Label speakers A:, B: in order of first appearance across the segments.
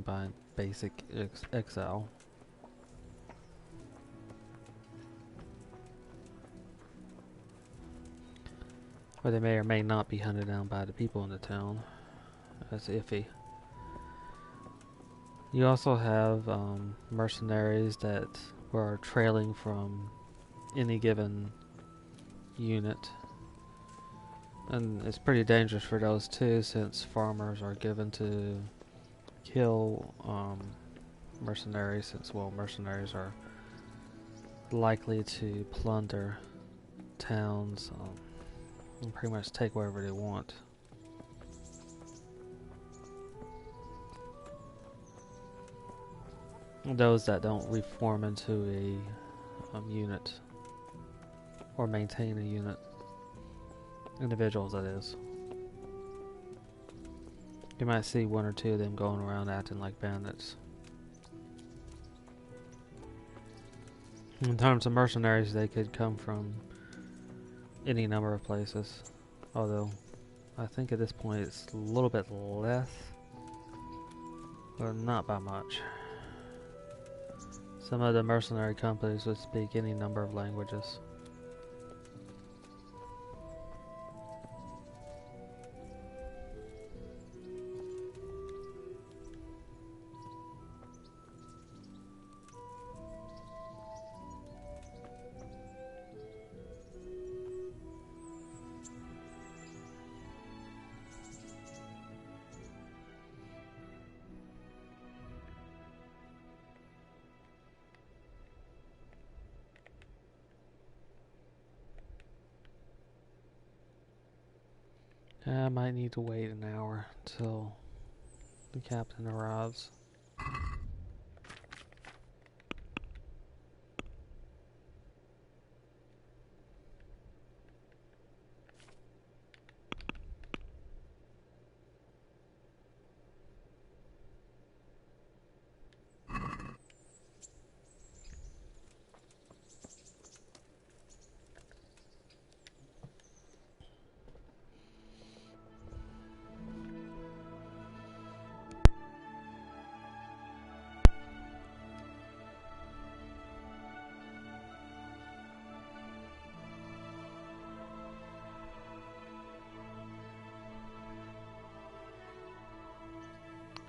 A: by basic Excel. Or they may or may not be hunted down by the people in the town. That's iffy. You also have mercenaries that are trailing from any given unit. And it's pretty dangerous for those too, since farmers are given to kill mercenaries, since, well, mercenaries are likely to plunder towns and pretty much take wherever they want. Those that don't reform into a unit or maintain a unit. Individuals, that is. You might see one or two of them going around acting like bandits. In terms of mercenaries, they could come from any number of places. Although, I think at this point it's a little bit less. But not by much. Some of the mercenary companies would speak any number of languages. I might need to wait an hour till the captain arrives.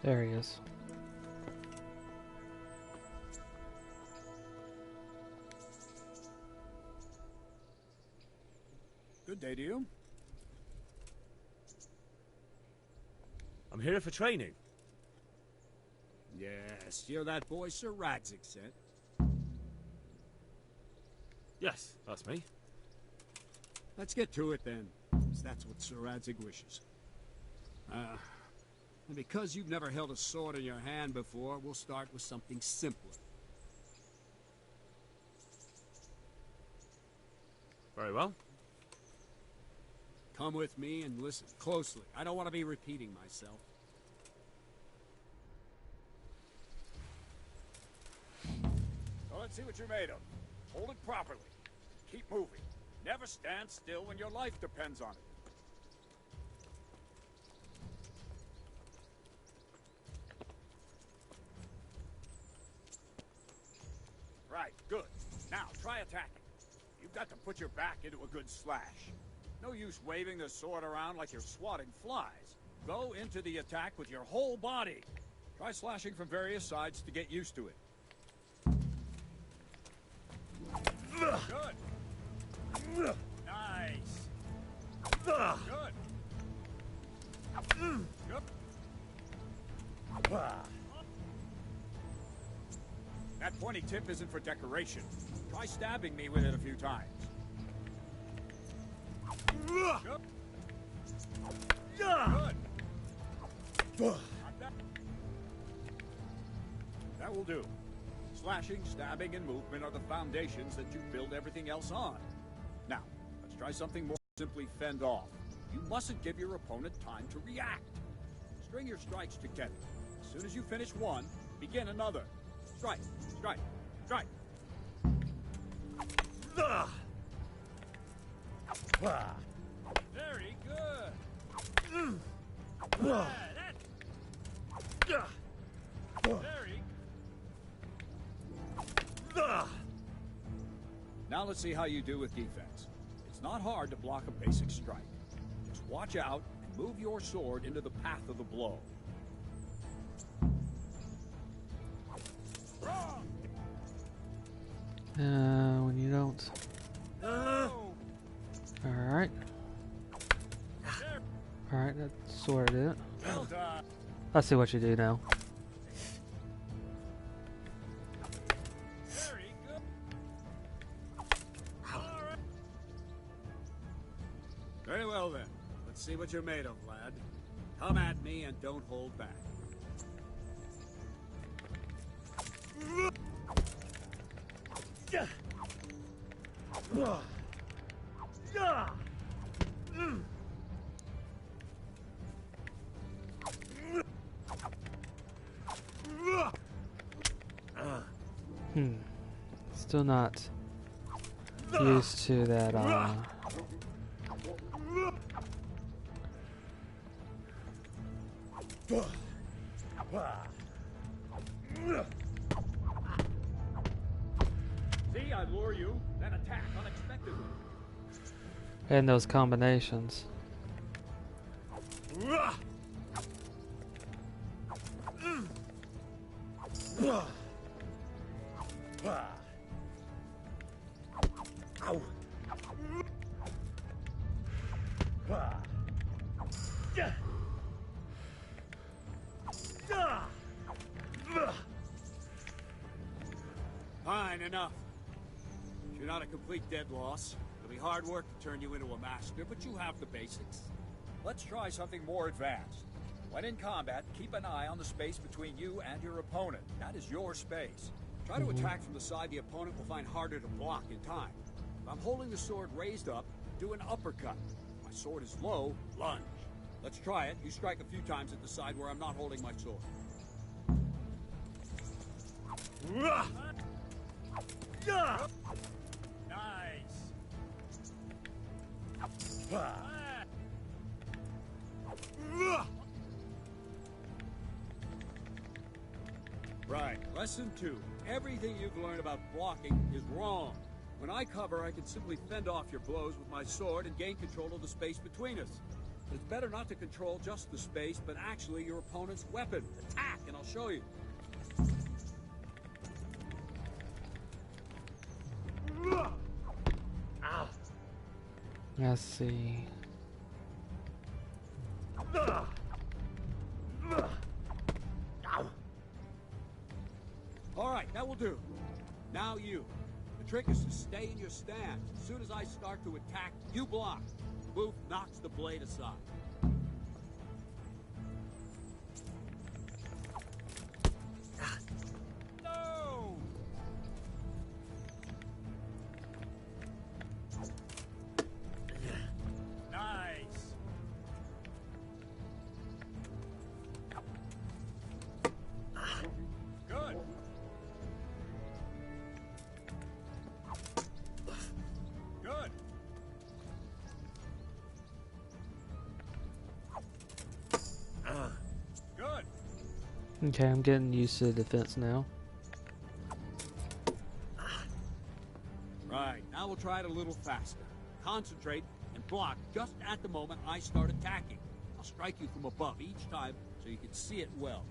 A: There he is.
B: Good day to you.
C: I'm here for training.
B: Yes, you're that boy Sir Radzig sent.
C: Yes, that's me.
B: Let's get to it then, 'cause that's what Sir Radzig wishes. And because you've never held a sword in your hand before, we'll start with something simpler.
C: Very well.
B: Come with me and listen closely. I don't want to be repeating myself. So let's see what you're made of. Hold it properly. Keep moving. Never stand still when your life depends on it. Right, good. Now, try attacking. You've got to put your back into a good slash. No use waving the sword around like you're swatting flies. Go into the attack with your whole body. Try slashing from various sides to get used to it. Good. Nice. Good. Good. That pointy tip isn't for decoration. Try stabbing me with it a few times. Good. Good. That will do. Slashing, stabbing, and movement are the foundations that you build everything else on. Now, let's try something more simply fend off. You mustn't give your opponent time to react. String your strikes together. As soon as you finish one, begin another. Strike, strike, strike. Very good. Now let's see how you do with defense. It's not hard to block a basic strike. Just watch out and move your sword into the path of the blow.
A: When you don't. Alright. Alright, that sorted it.
B: Well done.
A: I see what you do now.
B: Very good. Very well then. Let's see what you're made of, lad. Come at me and don't hold back.
A: Still not used to that,
B: See, I lure you, then attack unexpectedly.
A: and those combinations.
B: Fine, enough. You're not a complete dead loss. It'll be hard work to turn you into a master, but you have the basics. Let's try something more advanced. When in combat, keep an eye on the space between you and your opponent. That is your space. Try to attack from the side the opponent will find harder to block in time. If I'm holding the sword raised up, do an uppercut. If my sword is low, lunge. Let's try it. You strike a few times at the side where I'm not holding my sword. Nice. Right. Lesson 2. Everything you've learned about blocking is wrong. When I cover, I can simply fend off your blows with my sword and gain control of the space between us. But it's better not to control just the space, but actually your opponent's weapon. Attack, and I'll show you.
A: Let's see.
B: All right, that will do. Now you. The trick is to stay in your stance. As soon as I start to attack, you block. Boof knocks the blade aside. No! Nice. Good. Good. Good.
A: Okay, I'm getting used to the defense now.
B: Right, now we'll try it a little faster. Concentrate and block just at the moment I start attacking. I'll strike you from above each time so you can see it well.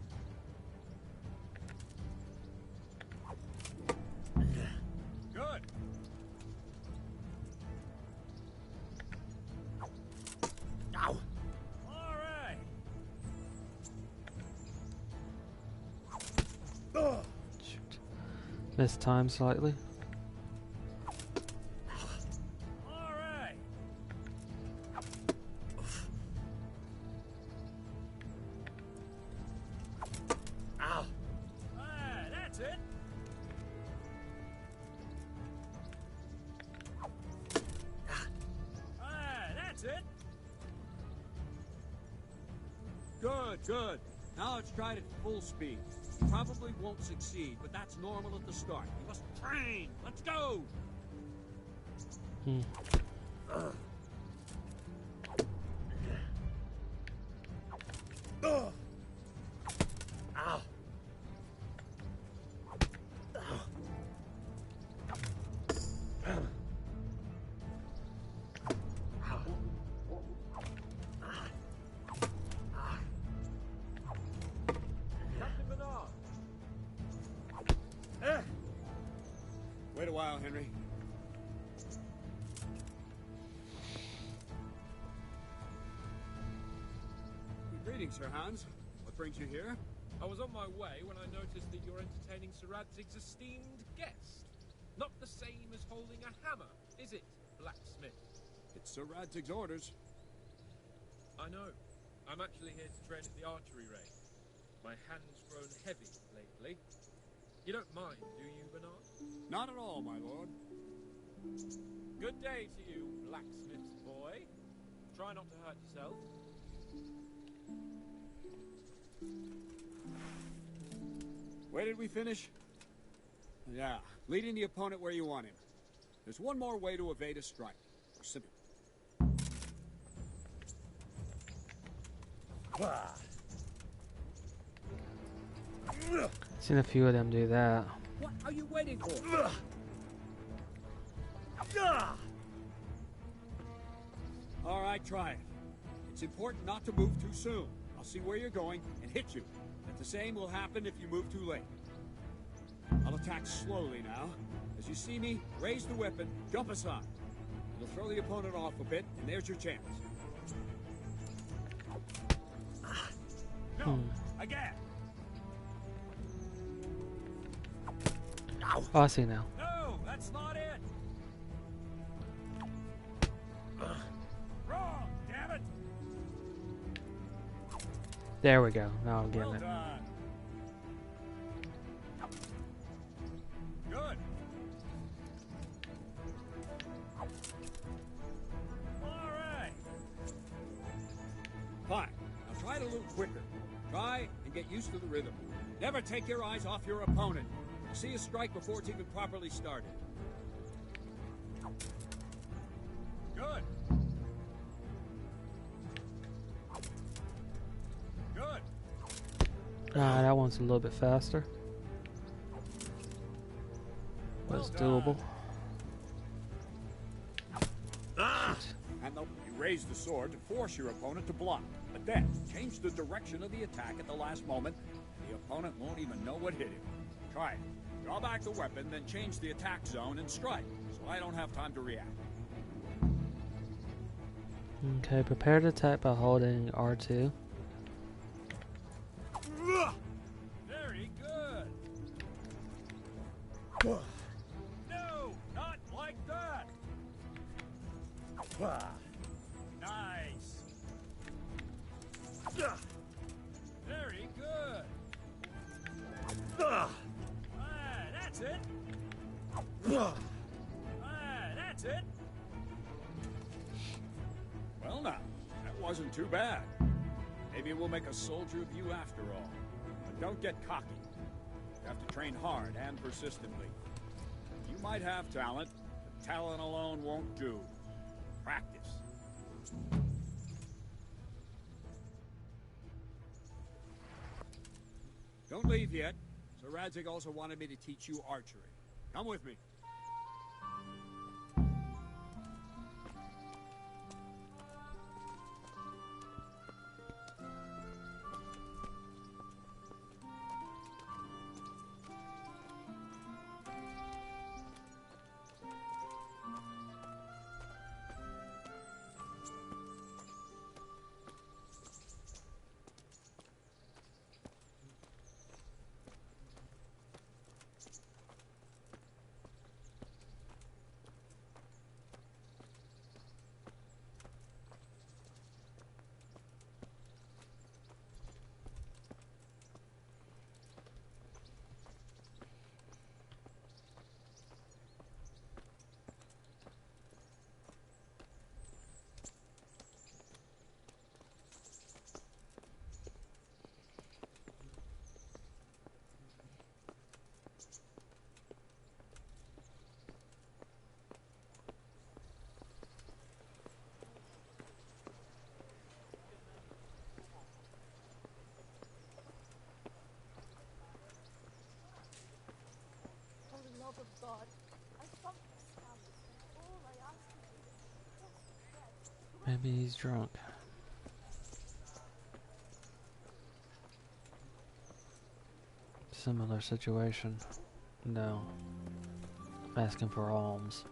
B: Good. Ow. All right.
A: Shoot. Missed time slightly.
B: All right. Ow. That's it. That's it. Good, good. Now let's try it at full speed. You probably won't succeed, but that's normal at the start. You must train. Let's go. Ow. Henry. Greetings, Sir Hans. What brings you here?
D: I was on my way when I noticed that you're entertaining Sir Radzig's esteemed guest. Not the same as holding a hammer, is it, blacksmith?
B: It's Sir Radzig's orders.
D: I know. I'm actually here to train at the archery range. My hand's grown heavy lately. You don't mind, do you, Bernard?
B: Not at all, my lord.
D: Good day to you, blacksmith's boy. Try not to hurt yourself.
B: Where did we finish? Yeah, leading the opponent where you want him. There's one more way to evade a strike. Or simple.
A: Seen a few of them do that.
B: What are you waiting for? All right, try it. It's important not to move too soon. I'll see where you're going and hit you. But the same will happen if you move too late. I'll attack slowly now. As you see me, raise the weapon, jump aside. It'll throw the opponent off a bit, and there's your chance. No, again.
A: Oh, I see now.
B: No, that's not it. Wrong, damn it.
A: There we go. Now I'm getting
B: Well
A: it.
B: done. Good. All right. Fine. Now try it a little quicker. Try and get used to the rhythm. Never take your eyes off your opponent. See a strike before it's even properly started. Good. Good.
A: Ah, that one's a little bit faster. But
B: Well
A: it's
B: done.
A: doable.
B: And you raise the sword to force your opponent to block. But then, change the direction of the attack at the last moment. The opponent won't even know what hit him. Try it. Draw back the weapon, then change the attack zone and strike, so I don't have time to react.
A: Okay, prepare to attack by holding R2.
B: Very good. No, not like that. Nice. Very good. That's it. That's it. Well now, that wasn't too bad. Maybe we'll make a soldier of you after all. But don't get cocky. You have to train hard and persistently. You might have talent, but talent alone won't do. Practice. Don't leave yet. Sir Radzig also wanted me to teach you archery. Come with me.
E: Of God, I thought this house, and all I ask of you is just bread.
A: Maybe he's drunk. Similar situation. No. asking for alms.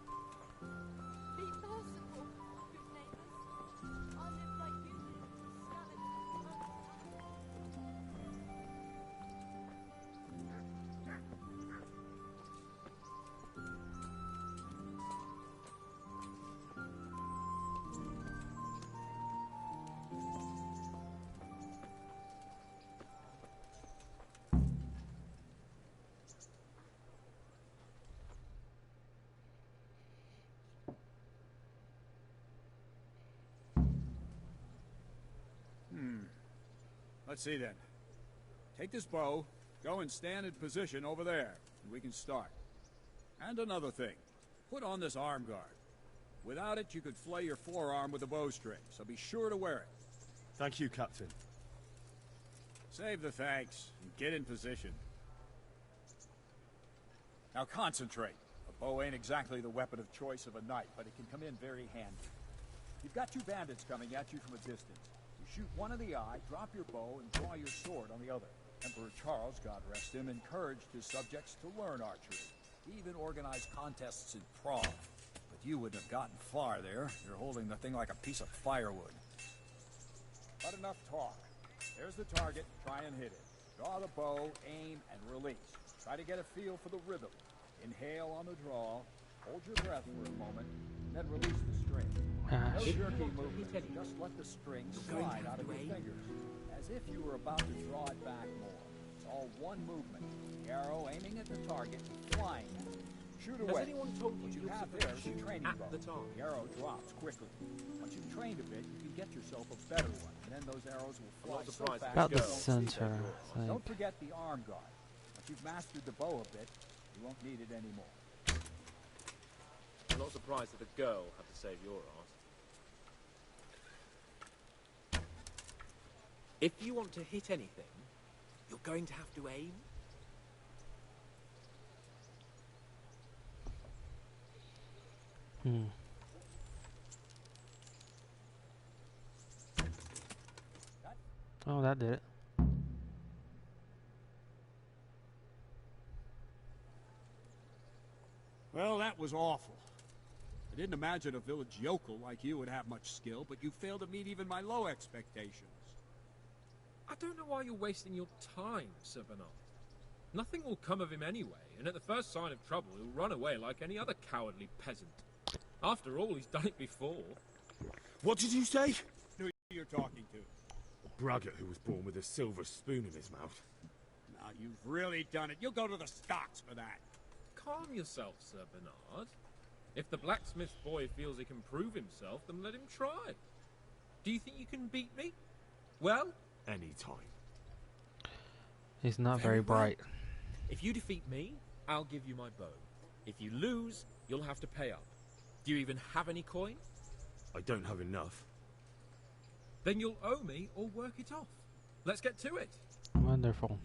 E: Be merciful, good neighbors. I live like you live,
B: Let's see then. Take this bow, go and stand in position over there, and we can start. And another thing, put on this arm guard. Without it, you could flay your forearm with a bowstring, so be sure to wear it.
C: Thank you, Captain.
B: Save the thanks, and get in position. Now concentrate. A bow ain't exactly the weapon of choice of a knight, but it can come in very handy. You've got two bandits coming at you from a distance. You shoot one in the eye, drop your bow, and draw your sword on the other. Emperor Charles, God rest him, encouraged his subjects to learn archery. He even organized contests in Prague. But you wouldn't have gotten far there. You're holding the thing like a piece of firewood. But enough talk. There's the target. Try and hit it. Draw the bow, aim, and release. Try to get a feel for the rhythm. Inhale on the draw. Hold your breath for a moment, and then release the string. No
A: Gosh.
B: jerky movement. Just let the string slide out of your fingers, as if you were about to draw it back more. It's all one movement. The arrow aiming at the target, flying at it. Shoot away.
D: Has anyone told you
B: What you
D: you're
B: have
D: supposed
B: there
D: to
B: is a
D: shoot
B: training
D: at
B: bow.
D: the target?
B: The arrow drops quickly. Once you've trained a bit, you can get yourself a better one, and then those arrows will
D: I'm
B: fly
D: not
B: so
D: surprised
B: fast.
A: About
B: you
A: the
B: won't see them.
A: center, I
B: Don't
A: think.
B: forget the arm guard. Once you've mastered the bow a bit, you won't need it anymore.
D: I'm not surprised that a girl had to save your ass. If you want to hit anything, you're going to have to aim.
A: Oh, that did it.
B: Well, that was awful. I didn't imagine a village yokel like you would have much skill, but you failed to meet even my low expectations.
D: I don't know why you're wasting your time, Sir Bernard. Nothing will come of him anyway, and at the first sign of trouble, he'll run away like any other cowardly peasant. After all, he's done it before.
C: What did you say?
B: Who you're talking to?
C: A braggart who was born with a silver spoon in his mouth.
B: Now, you've really done it. You'll go to the stocks for that.
D: Calm yourself, Sir Bernard. If the blacksmith boy feels he can prove himself, then let him try. Do you think you can beat me? Well,
C: Any time.
A: He's not
D: Very
A: very
D: well.
A: bright.
D: if you defeat me, I'll give you my bow. If you lose, you'll have to pay up. Do you even have any coin?
C: I don't have enough.
D: Then you'll owe me or work it off. Let's get to it.
A: Wonderful.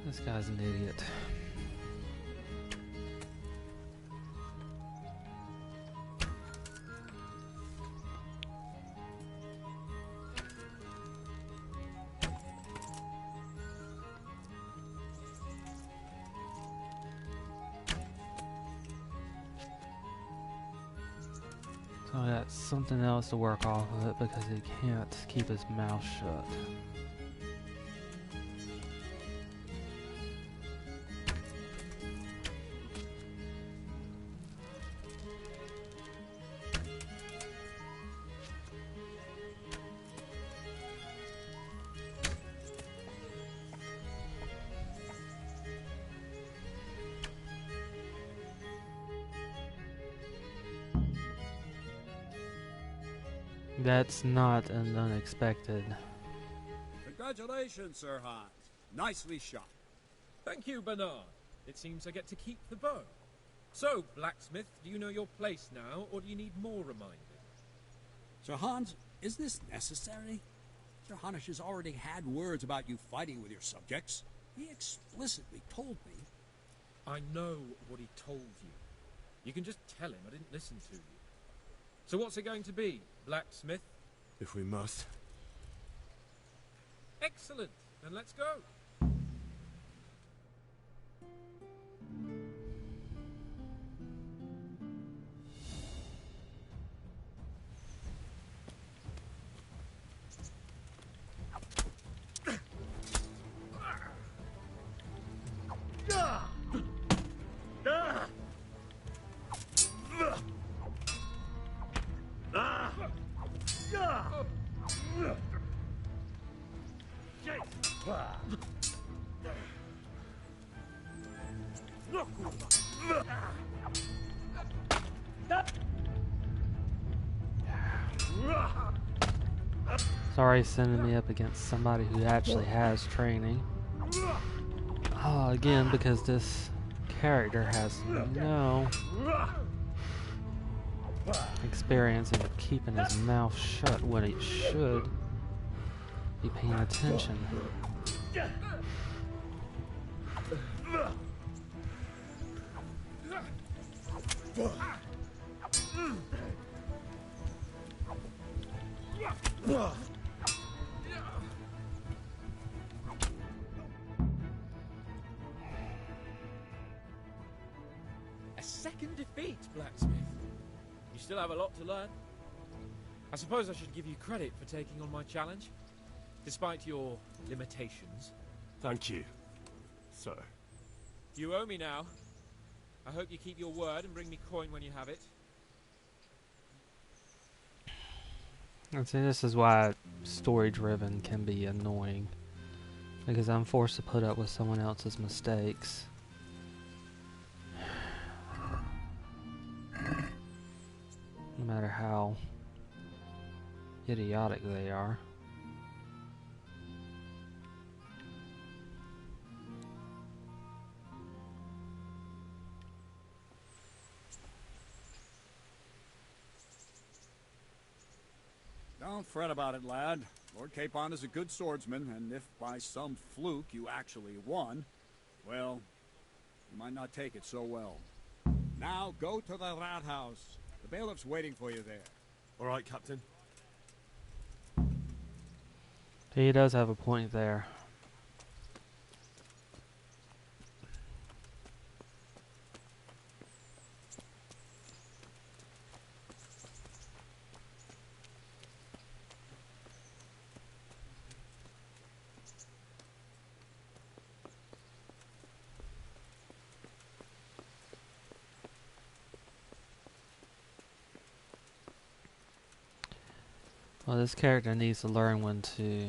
A: This guy's an idiot. So I got something else to work off of it because he can't keep his mouth shut. That's not an unexpected.
B: Congratulations, Sir Hans. Nicely shot.
D: Thank you, Bernard. It seems I get to keep the bow. So, blacksmith, do you know your place now, or do you need more reminding?
B: Sir Hans, is this necessary? Sir Hanush has already had words about you fighting with your subjects. He explicitly told me.
D: I know what he told you. You can just tell him I didn't listen to you. So what's it going to be, blacksmith?
C: If we must.
D: Excellent. Then let's go.
A: Sorry sending me up against somebody who actually has training. Oh, again, because this character has no experience in keeping his mouth shut when he should be paying attention.
D: A second defeat, Blacksmith. You still have a lot to learn. I suppose I should give you credit for taking on my challenge, despite your limitations.
C: Thank you, sir.
D: You owe me now. I hope you keep your word and bring me coin when you have it.
A: And see, this is why story-driven can be annoying, because I'm forced to put up with someone else's mistakes. No matter how idiotic they are.
B: Don't fret about it, lad. Lord Capon is a good swordsman, and if by some fluke you actually won, well, you might not take it so well. Now go to the rat house. The bailiff's waiting for you there.
C: All right, Captain.
A: He does have a point there. Well, this character needs to learn when to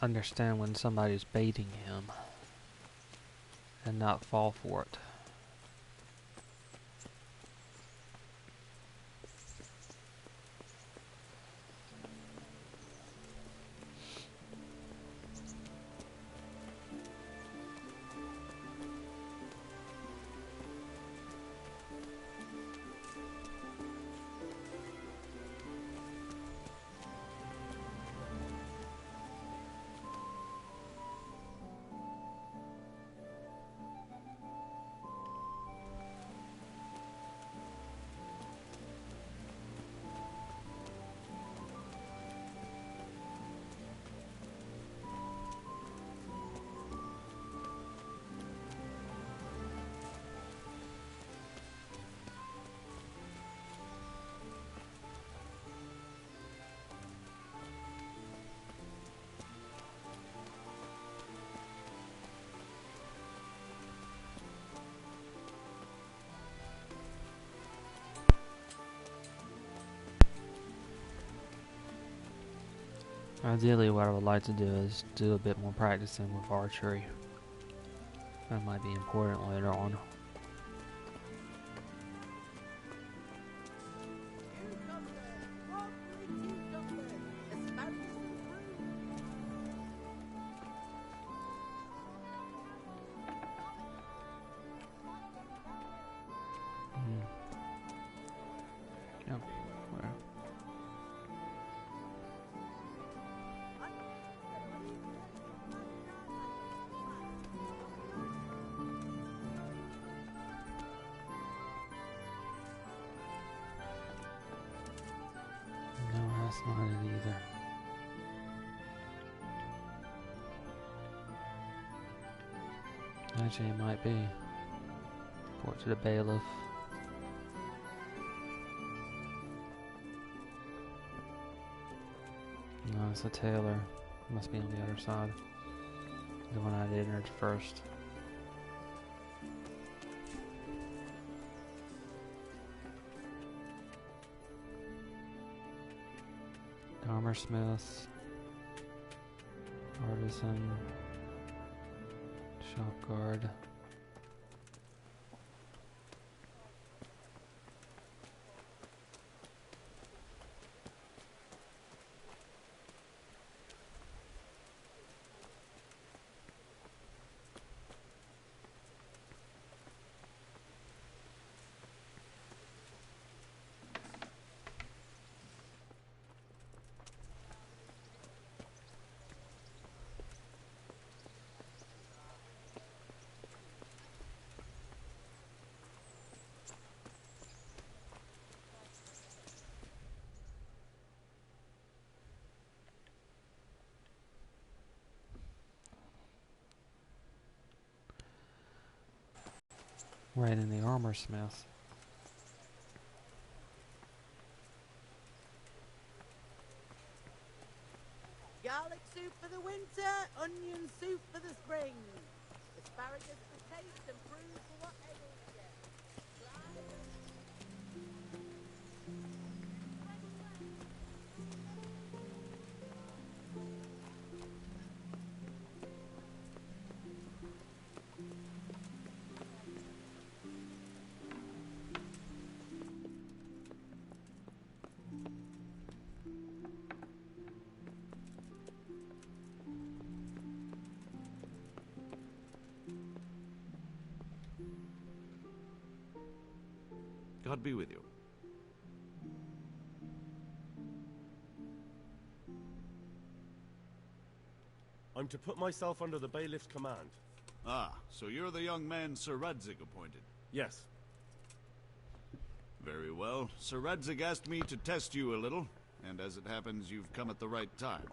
A: understand when somebody's baiting him and not fall for it. Ideally, what I would like to do is do a bit more practicing with archery. That might be important later on. Yeah. Well. No, that's not it either. Actually, it might be. Report to the bailiff. No, it's the tailor. Must be on the other side. The one I entered first. Armor smith, artisan, shop guard. Right in the armor smith.
F: Garlic soup for the winter, onion soup for the spring. Asparagus for taste and prunes for what ails you.
G: God be with you.
H: I'm to put myself under the bailiff's command.
B: Ah, so you're the young man Sir Radzig appointed.
H: Yes.
B: Very well. Sir Radzig asked me to test you a little, and as it happens, you've come at the right time.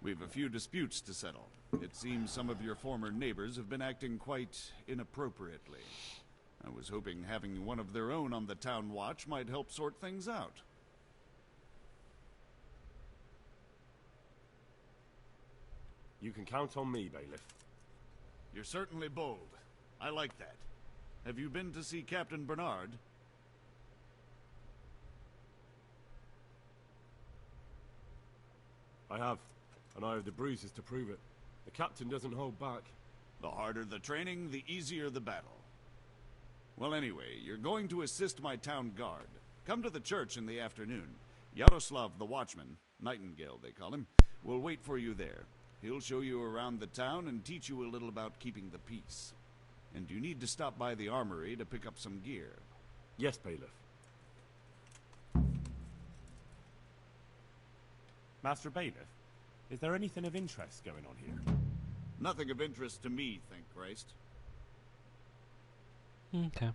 B: We've a few disputes to settle. It seems some of your former neighbors have been acting quite inappropriately. I was hoping having one of their own on the town watch might help sort things out.
H: You can count on me, bailiff.
B: You're certainly bold. I like that. Have you been to see Captain Bernard?
H: I have, and I have the bruises to prove it. The captain doesn't hold back.
B: The harder the training, the easier the battle. Well, anyway, you're going to assist my town guard. Come to the church in the afternoon. Yaroslav the watchman, Nightingale they call him, will wait for you there. He'll show you around the town and teach you a little about keeping the peace. And you need to stop by the armory to pick up some gear.
H: Yes, bailiff.
I: Master Bailiff, is there anything of interest going on here?
B: Nothing of interest to me, thank Christ.
A: Okay.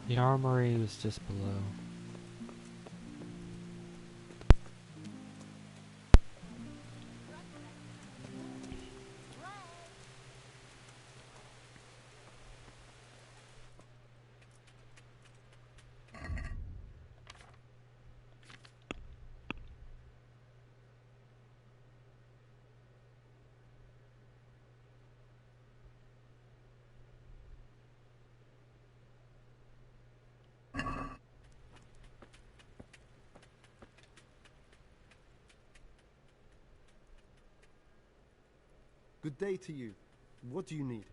A: The armory was just below.
J: Good day to you. What do you need?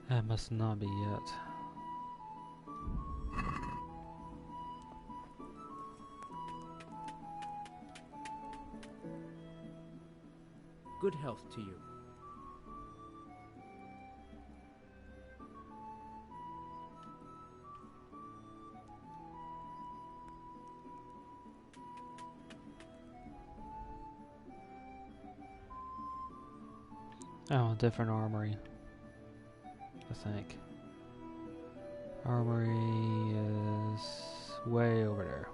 A: That must not be it.
G: Good health to you.
A: Oh, different armory. I think. Armory is way over there.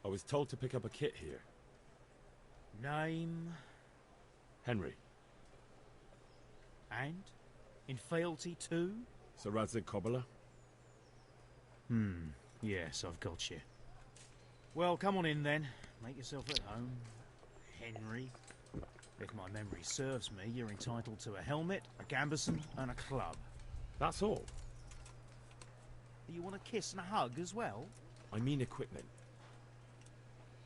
H: I was told to pick up a kit here.
G: Name
H: Henry.
G: and in fealty too?
H: Sir Radzig Cobbler.
G: Yes, I've got you. Well, come on in then. Make yourself at home, Henry. If my memory serves me, you're entitled to a helmet, a gambeson, and a club.
H: That's all.
G: You want a kiss and a hug as well?
H: I mean equipment.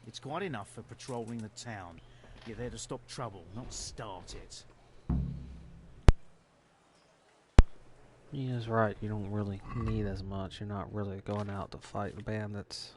G: It's quite enough for patrolling the town. You're there to stop trouble, not start it.
A: He is right, you don't really need as much. You're not really going out to fight the bandits.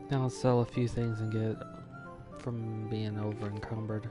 A: Now let's sell a few things and get from being over encumbered.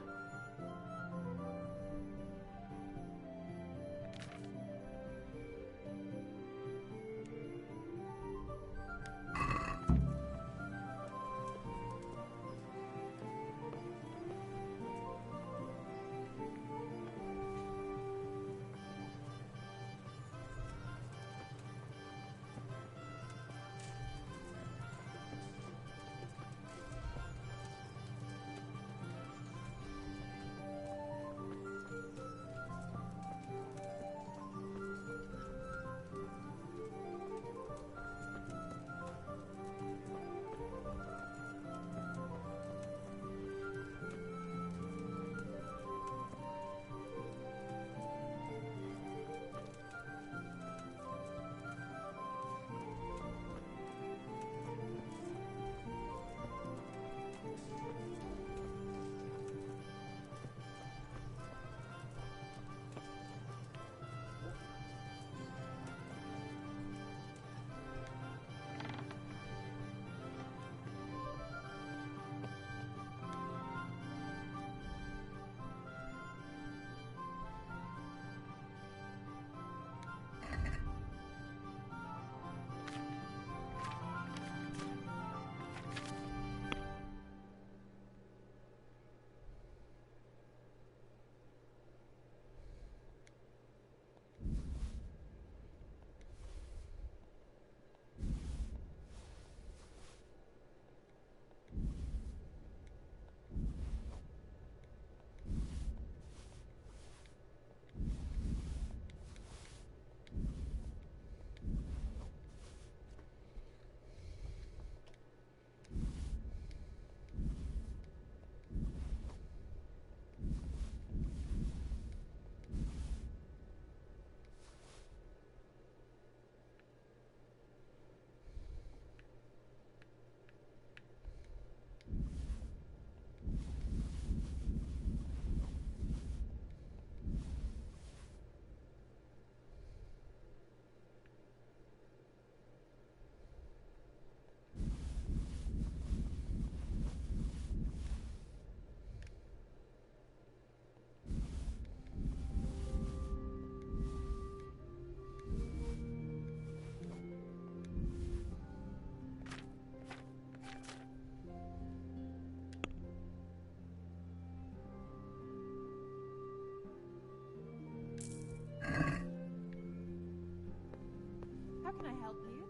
E: help you?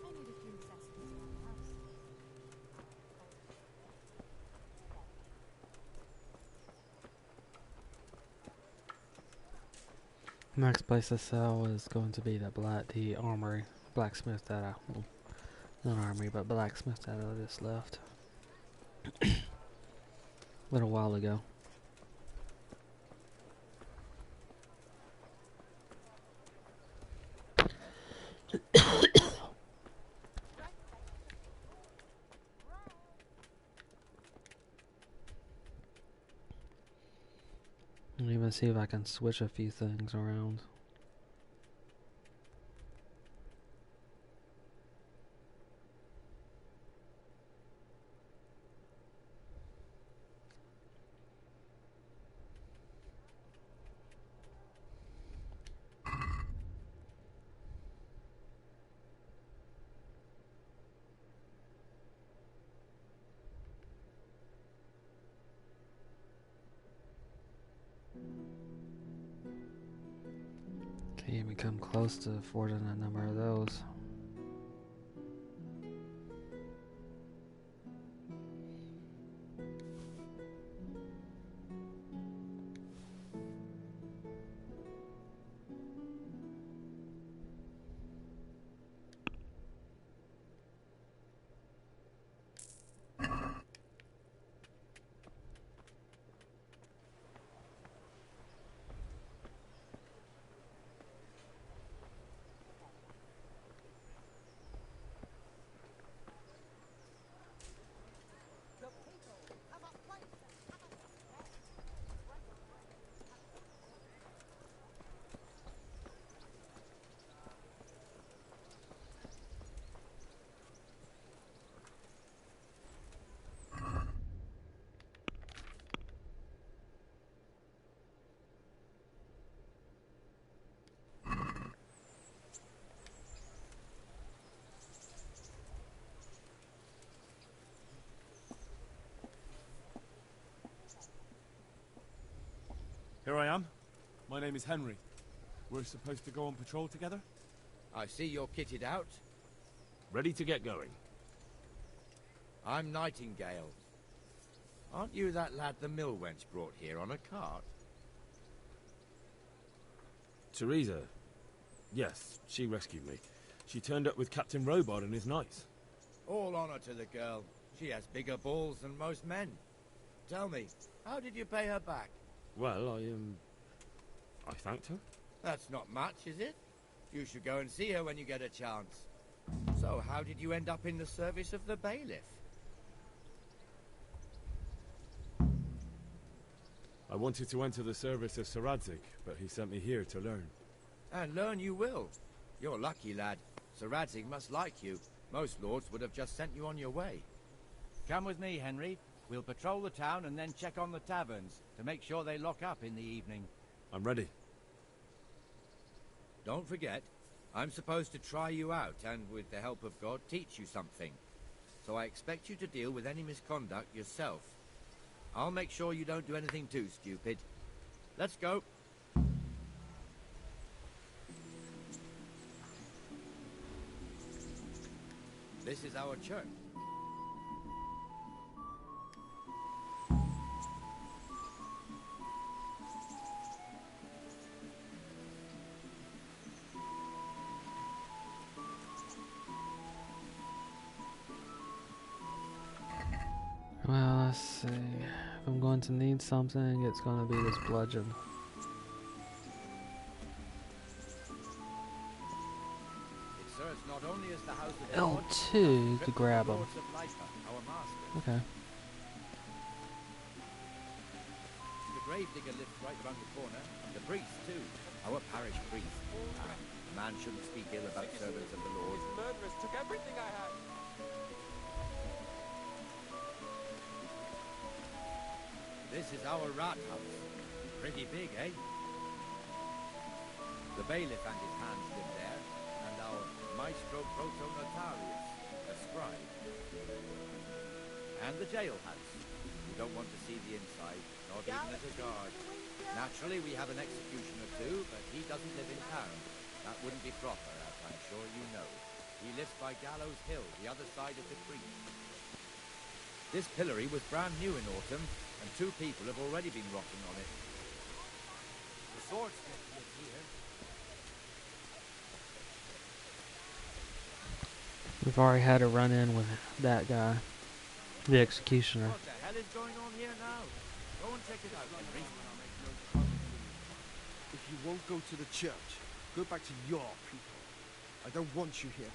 E: I need a few necessities around the house.
A: Next place to sell is going to be the armory, blacksmith that well, not armory, but blacksmith that I just left a little while ago. I'll even see if I can switch a few things around. Can't even come close to affording a number of those.
H: Here I am. My name is Henry. We're supposed to go on patrol together?
K: I see you're kitted out.
H: Ready to get going.
K: I'm Nightingale. Aren't you that lad the mill wench brought here on a cart?
H: Teresa. Yes, she rescued me. She turned up with Captain Robard and his knights.
K: All honor to the girl. She has bigger balls than most men. Tell me, how did you pay her back?
H: Well, I thanked her.
K: That's not much, is it? You should go and see her when you get a chance. So, how did you end up in the service of the bailiff?
H: I wanted to enter the service of Sir Radzig, but he sent me here to learn.
K: And learn you will. You're lucky, lad. Sir Radzig must like you. Most lords would have just sent you on your way.
L: Come with me, Henry. We'll patrol the town and then check on the taverns to make sure they lock up in the evening.
H: I'm ready.
K: Don't forget, I'm supposed to try you out and, with the help of God, teach you something. So I expect you to deal with any misconduct yourself. I'll make sure you don't do anything too stupid. Let's go. This is our church.
A: Well, let's see. If I'm going to need something, it's going to be this bludgeon.
K: It serves not only as the house of
A: L2 to grab them. Okay.
K: The gravedigger lives right round the corner. The priest, too. Our parish priest. A man shouldn't speak ill about servants of the Lord.
M: These murderers took everything I had.
K: This is our rat house. Pretty big, eh? The bailiff and his hands live there, and our maestro protonotarius, a scribe. And the jail house. You don't want to see the inside, not even as a guard. Naturally, we have an executioner too, but he doesn't live in town. That wouldn't be proper, as I'm sure you know. He lives by Gallows Hill, the other side of the creek. This pillory was brand new in autumn, and 2 people have already been rotting on it. The swordsmith lives here.
A: We've already had a run-in with that guy, the executioner.
K: What the hell is going on here now? Go and check it out, Henry.
J: If you won't go to the church, go back to your people. I don't want you here.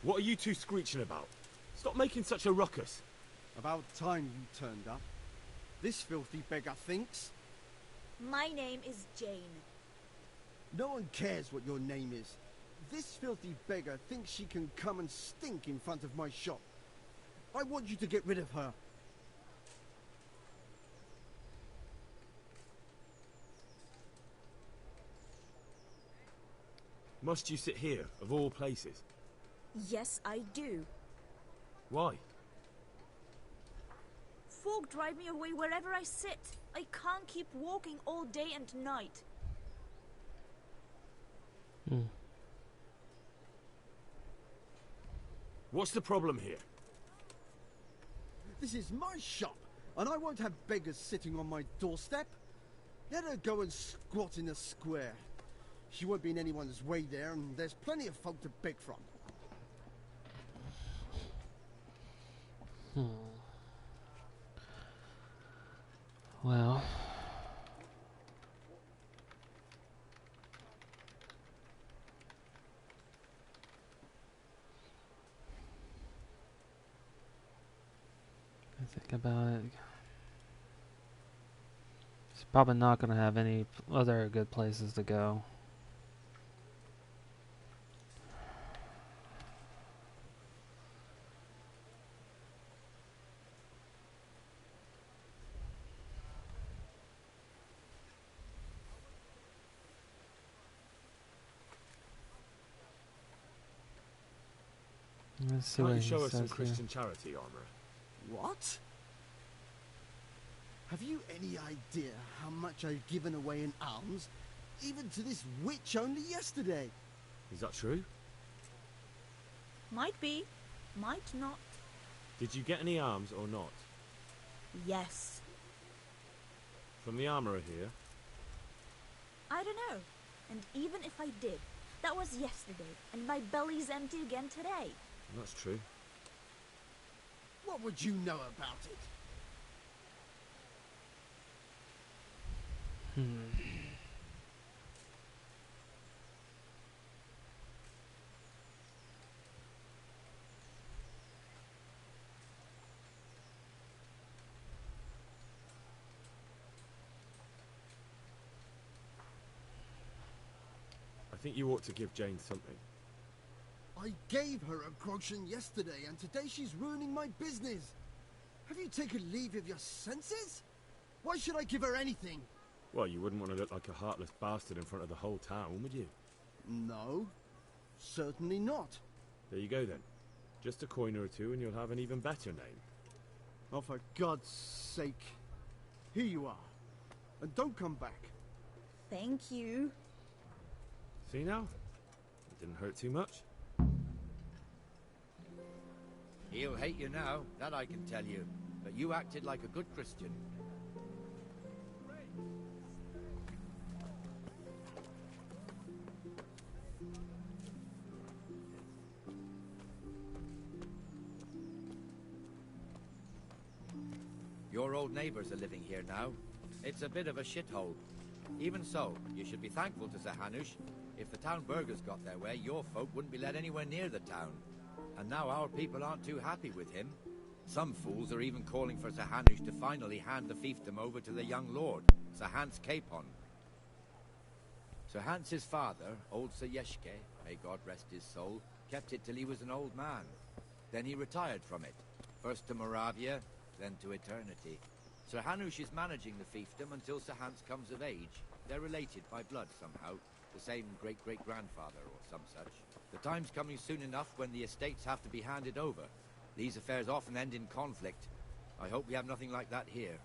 H: What are you two screeching about? Stop making such a ruckus.
J: About time you turned up. This filthy beggar thinks.
N: My name is Jane.
J: No one cares what your name is. This filthy beggar thinks she can come and stink in front of my shop. I want you to get rid of her.
H: Must you sit here, of all places?
N: Yes, I do.
H: Why?
N: Folk drive me away wherever I sit. I can't keep walking all day and night.
H: What's the problem here?
J: This is my shop, and I won't have beggars sitting on my doorstep. Let her go and squat in the square. She won't be in anyone's way there, and there's plenty of folk to beg from.
A: Well, I think about it. It's probably not going to have any other good places to go. Let's see
H: Can't
A: what
H: you
A: he
H: show us some
A: says here.
H: Christian charity, armourer?
J: What? Have you any idea how much I've given away in alms, even to this witch only yesterday?
H: Is that true?
N: Might be, might not.
H: Did you get any arms or not?
N: Yes.
H: From the armourer here?
N: I don't know. And even if I did, that was yesterday, and my belly's empty again today.
H: That's true.
J: What would you know about it?
H: I think you ought to give Jane something.
J: I gave her a groschen yesterday, and today she's ruining my business. Have you taken leave of your senses? Why should I give her anything?
H: Well, you wouldn't want to look like a heartless bastard in front of the whole town, would you?
J: No, certainly not.
H: There you go then. Just a coin or two and you'll have an even better name.
J: Oh, for God's sake. Here you are. And don't come back.
N: Thank you.
H: See now? It didn't hurt too much.
K: He'll hate you now, that I can tell you. But you acted like a good Christian. Your old neighbours are living here now. It's a bit of a shithole. Even so, you should be thankful to Sir Hanush. If the town burghers got their way, your folk wouldn't be let anywhere near the town. And now our people aren't too happy with him. Some fools are even calling for Sir Hanush to finally hand the fiefdom over to the young lord, Sir Hans Capon. Sir Hans's father, old Sir Yeshke, may God rest his soul, kept it till he was an old man. Then he retired from it, first to Moravia, then to eternity. Sir Hanush is managing the fiefdom until Sir Hans comes of age. They're related by blood somehow, the same great-great-grandfather or some such. The time's coming soon enough when the estates have to be handed over. These affairs often end in conflict. I hope we have nothing like that here.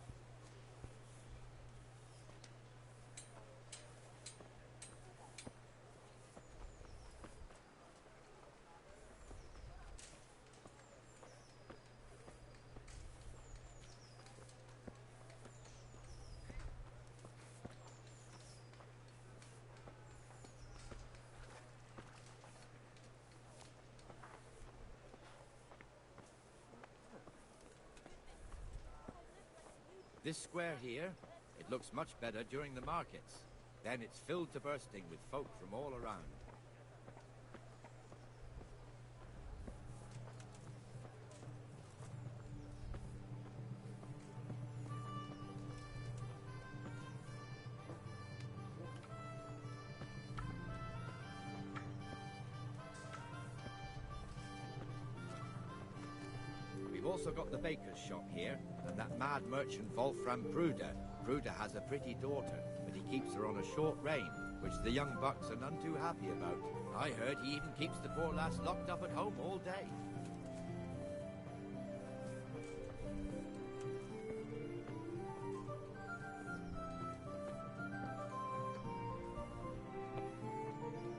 K: This square here, it looks much better during the markets. Then it's filled to bursting with folk from all around. We've also got the baker's shop here, and that mad merchant Wolfram Pruder. Pruder has a pretty daughter, but he keeps her on a short rein, which the young bucks are none too happy about. I heard he even keeps the poor lass locked up at home all day.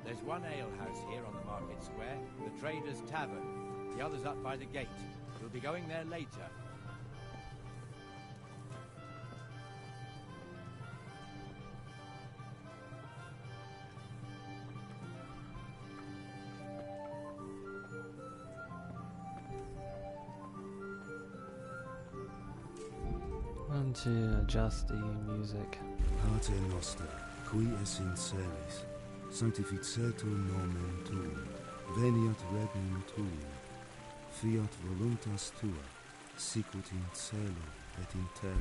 K: There's one alehouse here on the market square, the Trader's Tavern. The other's up by the gate. We'll be going there later.
A: And to adjust the music.
O: Pater noster, qui es in celis, sanctificetur nomen tuum, veniat regnum tuum, fiat voluntas tua, sicut in cielo et in terra.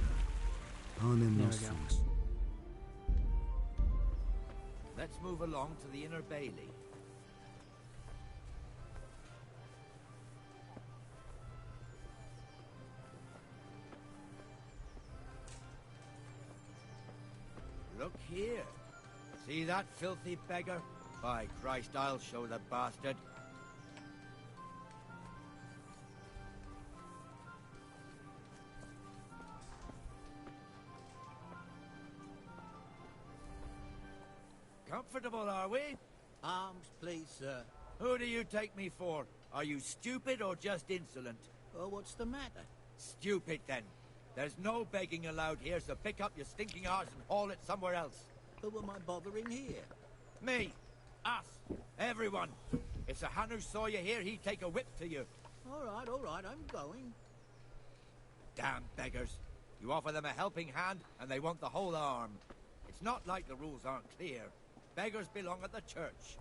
O: Panem nostrum.
K: Let's move along to the inner bailey. Look here. See that filthy beggar? By Christ, I'll show the bastard. Comfortable, are we?
F: Arms, please, sir.
K: Who do you take me for? Are you stupid or just insolent?
F: Oh, what's the matter?
K: Stupid, then. There's no begging allowed here, so pick up your stinking arse and haul it somewhere else.
F: Who am I bothering here?
K: Me. Us. Everyone. If Sir Hanush saw you here, he'd take a whip to you.
F: All right, I'm going.
K: Damn beggars. You offer them a helping hand, and they want the whole arm. It's not like the rules aren't clear. Beggars belong at the church.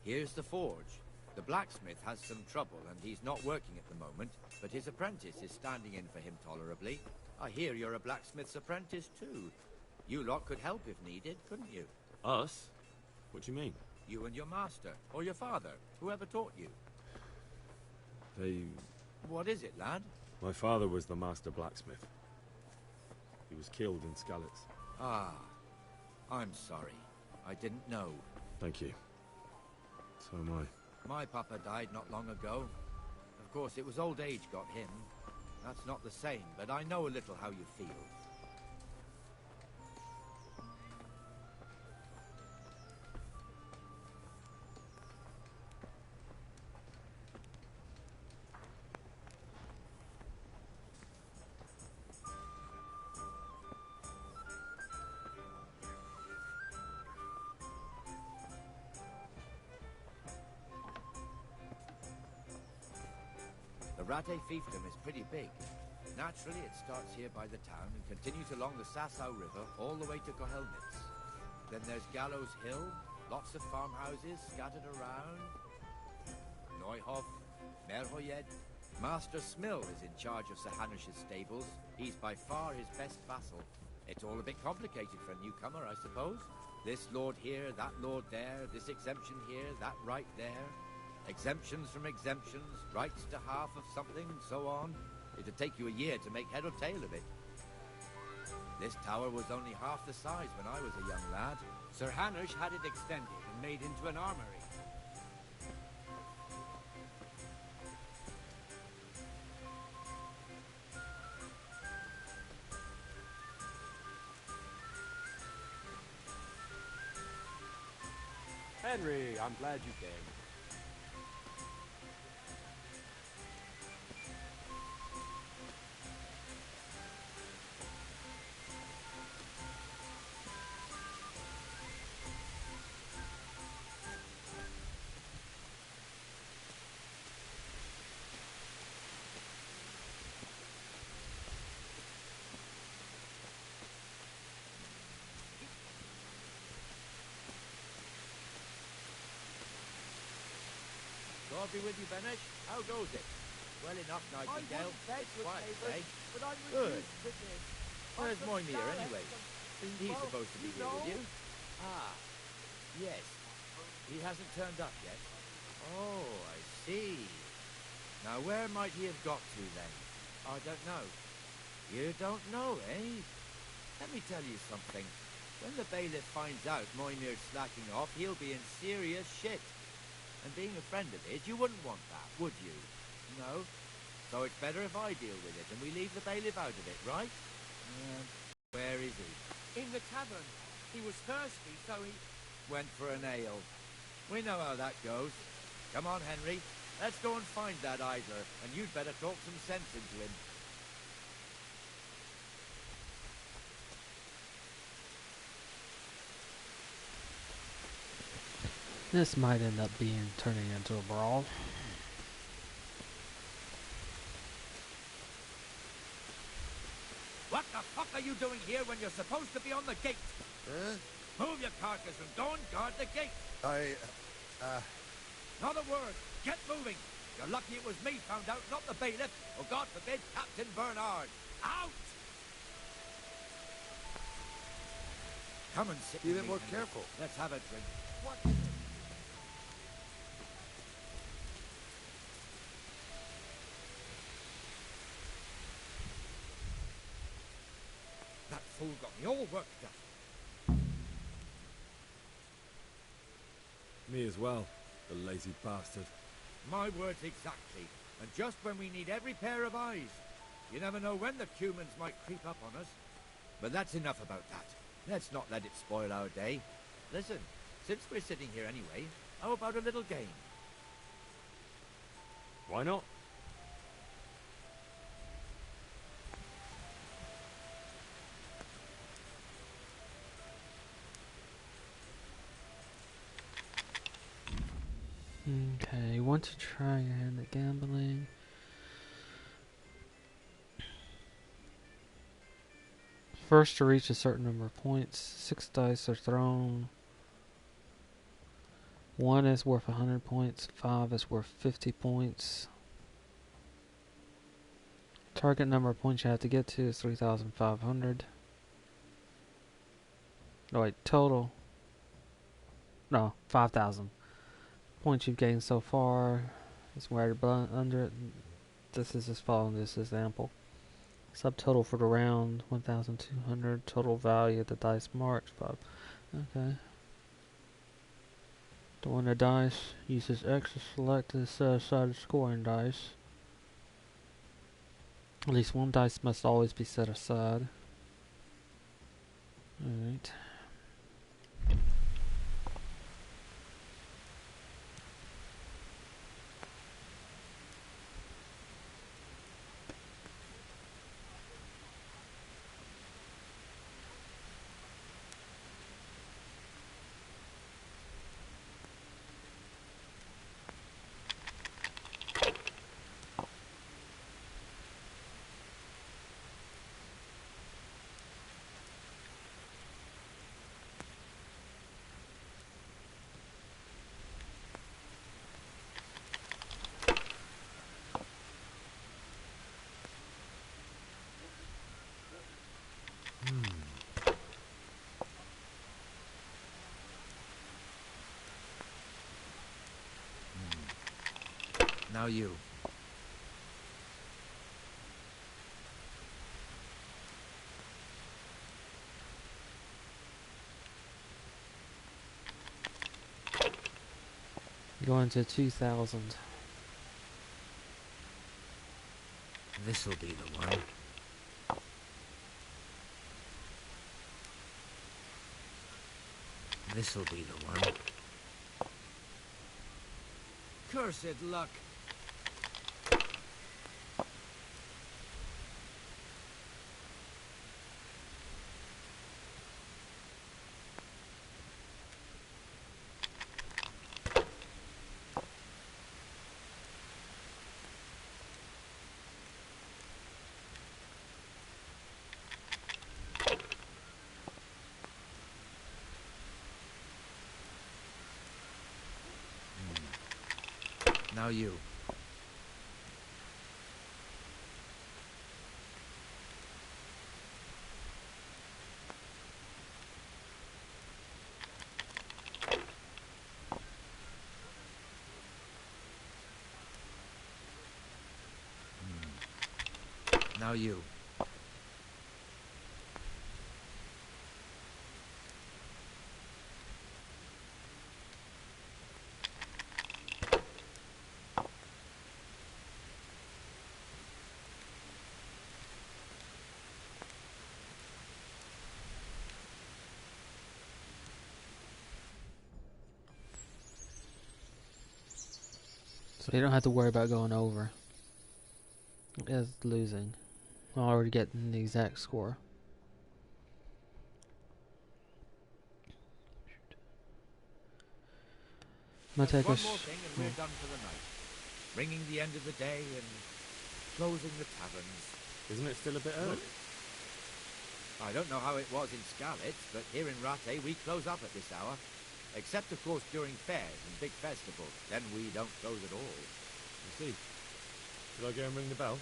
K: Here's the forge. The blacksmith has some trouble, and he's not working at the moment, but his apprentice is standing in for him tolerably. I hear you're a blacksmith's apprentice, too. You lot could help if needed, couldn't you?
H: Us? What do you mean?
K: You and your master, or your father, whoever taught you.
H: They...
K: What is it, lad?
H: My father was the master blacksmith. He was killed in Skalitz.
K: Ah, I'm sorry. I didn't know.
H: Thank you. So am I.
K: My papa died not long ago. Of course, it was old age got him. That's not the same, but I know a little how you feel. The Rate fiefdom is pretty big. Naturally, it starts here by the town and continues along the Sasau River all the way to Kohelnitz. Then there's Gallows Hill, lots of farmhouses scattered around. Neuhof, Merhoyed. Master Smill is in charge of Sir Hanush's stables. He's by far his best vassal. It's all a bit complicated for a newcomer, I suppose. This lord here, that lord there, this exemption here, that right there. Exemptions from exemptions, rights to half of something, and so on. It'd take you a year to make head or tail of it. This tower was only half the size when I was a young lad.
L: Sir Hanush had it extended and made into an armory.
I: Henry, I'm glad you came.
K: God be with you, Benesh. How goes it? Well enough, Nightingale. It's quiet today.
F: But I'm
K: Good.
F: reduced to this.
K: Where's
F: I'm
K: Moimir
F: Dalek,
K: anyway? Isn't he
F: well,
K: supposed to be
F: you
K: here with
F: know.
K: you? Ah, yes. He hasn't turned up yet. Oh, I see. Now where might he have got to then? I don't know. You don't know, eh? Let me tell you something. When the bailiff finds out Moimir's slacking off, he'll be in serious shit. And being a friend of his, you wouldn't want that, would you? No? So it's better if I deal with it and we leave the bailiff out of it, right? Where is he?
M: In the tavern. He was thirsty, so he...
K: Went for an ale. We know how that goes. Come on, Henry. Let's go and find that idler, and you'd better talk some sense into him.
A: This might end up turning into a brawl.
K: What the fuck are you doing here when you're supposed to be on the gate? Move your carcass and go and guard the gate. Not a word. Get moving. You're lucky it was me found out, not the bailiff, or God forbid, Captain Bernard. Out! Come and sit.
P: Be a bit
K: with me,
P: more
K: Henry.
P: careful.
K: Let's have a drink.
F: What is it?
K: That fool got me all worked up.
H: Me as well, the lazy bastard.
K: My words exactly. And just when we need every pair of eyes. You never know when the humans might creep up on us. But that's enough about that. Let's not let it spoil our day. Listen, since we're sitting here anyway, how about a little game?
H: Why not?
A: Okay, want to try your hand at gambling? First to reach a certain number of points, 6 dice are thrown. 1 is worth 100 points, 5 is worth 50 points. Target number of points you have to get to is 3,500. No, wait, total. No, 5,000. Points you've gained so far is right under it. This is just following this example. Subtotal for the round 1,200. Total value of the dice marked 5. Okay. The winner dice uses X to select the set-aside scoring dice. At least one dice must always be set aside. Alright.
K: Now you.
A: Going to 2,000.
K: This'll be the one. This'll be the one. Cursed luck. Now you. Now you.
A: So you don't have to worry about going over. It's losing. I'm already getting the exact score. I'm gonna take
K: One
A: a
K: more thing and we're done for the night. Ringing the end of the day and closing the taverns.
H: Isn't it still a bit early?
K: I don't know how it was in Scarlet, but here in Rattay we close up at this hour. Except, of course, during fairs and big festivals. Then we don't close at all.
H: I see. Should I go and ring the bell?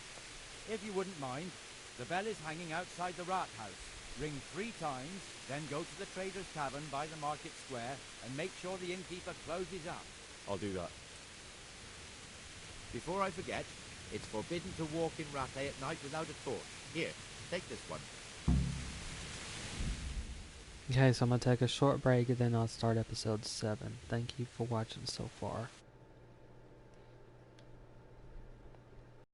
L: If you wouldn't mind, the bell is hanging outside the rat house. Ring 3 times, then go to the Trader's Tavern by the market square and make sure the innkeeper closes up.
H: I'll do that.
K: Before I forget, it's forbidden to walk in Rattay at night without a torch. Here, take this one.
A: Okay, so I'm gonna take a short break and then I'll start episode 7. Thank you for watching so far.